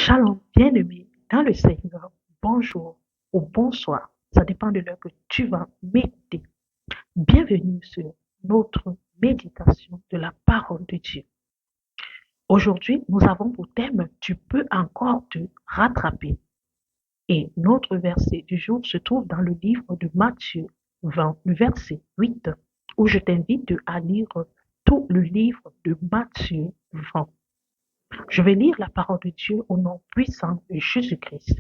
Shalom, bien-aimé dans le Seigneur, bonjour ou bonsoir, ça dépend de l'heure que tu vas méditer. Bienvenue sur notre méditation de la parole de Dieu. Aujourd'hui, nous avons pour thème « Tu peux encore te rattraper ». Et notre verset du jour se trouve dans le livre de Matthieu 20, le verset 8, où je t'invite à lire tout le livre de Matthieu 20. Je vais lire la parole de Dieu au nom puissant de Jésus-Christ.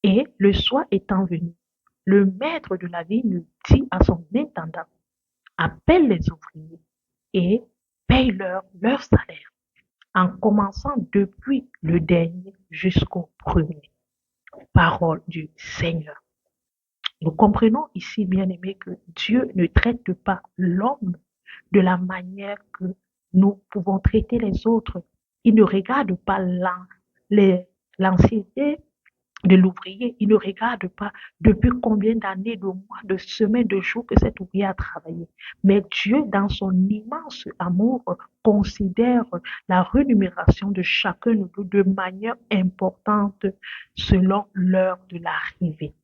Et le soir étant venu, le maître de la vigne dit à son intendant, appelle les ouvriers et paye-leur leur salaire, en commençant depuis le dernier jusqu'au premier. Parole du Seigneur. Nous comprenons ici, bien-aimés, que Dieu ne traite pas l'homme de la manière que nous pouvons traiter les autres. Il ne regarde pas l'ancienneté de l'ouvrier. Il ne regarde pas depuis combien d'années, de mois, de semaines, de jours que cet ouvrier a travaillé. Mais Dieu, dans son immense amour, considère la rémunération de chacun de nous de manière importante selon l'heure de l'arrivée.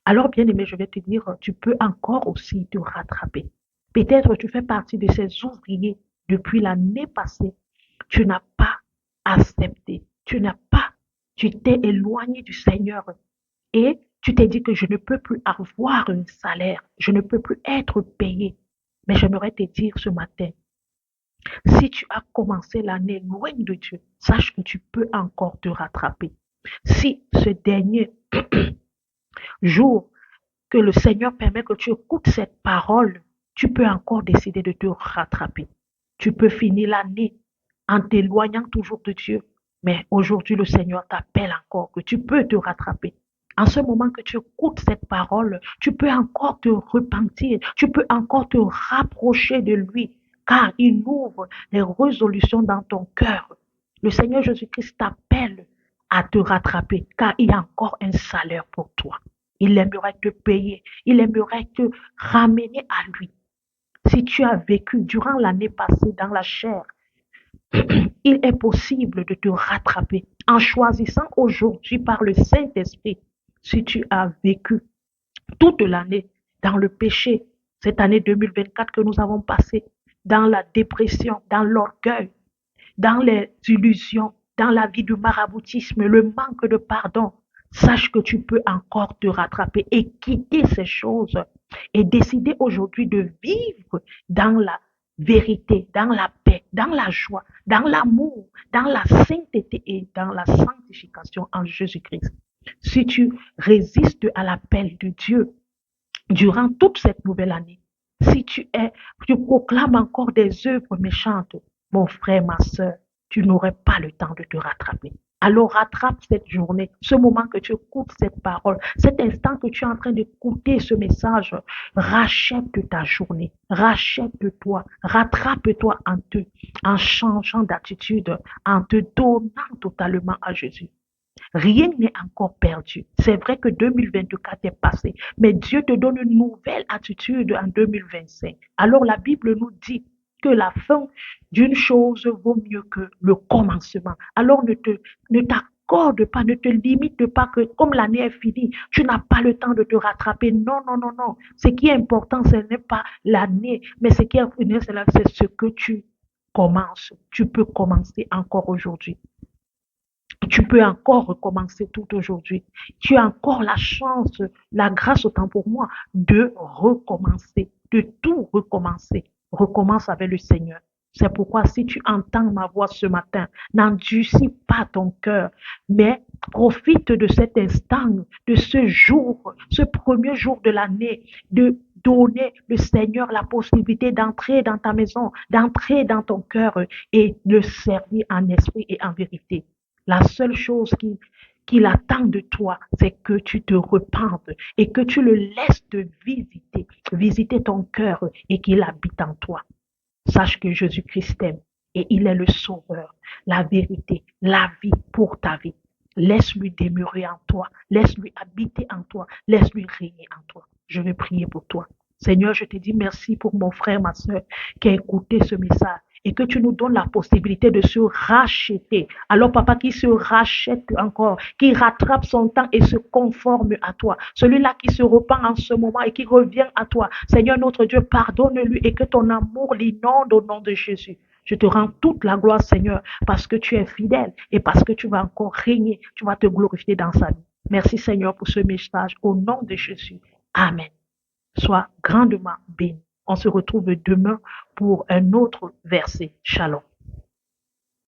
Alors, bien aimé, je vais te dire, tu peux encore aussi te rattraper. Peut-être tu fais partie de ces ouvriers depuis l'année passée. Tu n'as pas accepté, tu t'es éloigné du Seigneur et tu t'es dit que je ne peux plus avoir un salaire, je ne peux plus être payé. Mais j'aimerais te dire ce matin, si tu as commencé l'année loin de Dieu, sache que tu peux encore te rattraper. Si ce dernier jour que le Seigneur permet que tu écoutes cette parole, tu peux encore décider de te rattraper. Tu peux finir l'année en t'éloignant toujours de Dieu. Mais aujourd'hui, le Seigneur t'appelle encore que tu peux te rattraper. En ce moment que tu écoutes cette parole, tu peux encore te repentir, tu peux encore te rapprocher de lui, car il ouvre les résolutions dans ton cœur. Le Seigneur Jésus-Christ t'appelle à te rattraper, car il y a encore un salaire pour toi. Il aimerait te payer, il aimerait te ramener à lui. Si tu as vécu durant l'année passée dans la chair, il est possible de te rattraper en choisissant aujourd'hui par le Saint-Esprit. Si tu as vécu toute l'année dans le péché, cette année 2024 que nous avons passée, dans la dépression, dans l'orgueil, dans les illusions, dans la vie du maraboutisme, le manque de pardon, sache que tu peux encore te rattraper et quitter ces choses et décider aujourd'hui de vivre dans la vérité, dans la paix, dans la joie, dans l'amour, dans la sainteté et dans la sanctification en Jésus-Christ. Si tu résistes à l'appel de Dieu durant toute cette nouvelle année, si tu proclames encore des œuvres méchantes, mon frère, ma soeur, tu n'aurais pas le temps de te rattraper. Alors rattrape cette journée, ce moment que tu écoutes cette parole, cet instant que tu es en train d'écouter ce message, rachète ta journée, rachète-toi, rattrape-toi en changeant d'attitude, en te donnant totalement à Jésus. Rien n'est encore perdu. C'est vrai que 2024 est passé, mais Dieu te donne une nouvelle attitude en 2025. Alors la Bible nous dit que la fin d'une chose vaut mieux que le commencement. Alors ne t'accorde pas, ne te limite pas que comme l'année est finie, tu n'as pas le temps de te rattraper. Non, non, non, non. Ce qui est important, ce n'est pas l'année, mais ce qui est important, c'est ce que tu commences. Tu peux commencer encore aujourd'hui. Tu peux encore recommencer tout aujourd'hui. Tu as encore la chance, la grâce autant pour moi de recommencer, de tout recommencer. Recommence avec le Seigneur. C'est pourquoi si tu entends ma voix ce matin, n'endurcis pas ton cœur, mais profite de cet instant, de ce jour, ce premier jour de l'année, de donner le Seigneur la possibilité d'entrer dans ta maison, d'entrer dans ton cœur et de servir en esprit et en vérité. La seule chose qu'il attend de toi, c'est que tu te repentes et que tu le laisses te visiter ton cœur et qu'il habite en toi. Sache que Jésus-Christ t'aime et il est le sauveur, la vérité, la vie pour ta vie. Laisse-lui demeurer en toi, laisse-lui habiter en toi, laisse-lui régner en toi. Je vais prier pour toi. Seigneur, je te dis merci pour mon frère, ma soeur qui a écouté ce message et que tu nous donnes la possibilité de se racheter. Alors, papa, qui se rachète encore, qui rattrape son temps et se conforme à toi. Celui-là qui se repent en ce moment et qui revient à toi. Seigneur notre Dieu, pardonne-lui et que ton amour l'inonde au nom de Jésus. Je te rends toute la gloire, Seigneur, parce que tu es fidèle et parce que tu vas encore régner. Tu vas te glorifier dans sa vie. Merci, Seigneur, pour ce message. Au nom de Jésus. Amen. Sois grandement béni. On se retrouve demain pour un autre verset. Shalom.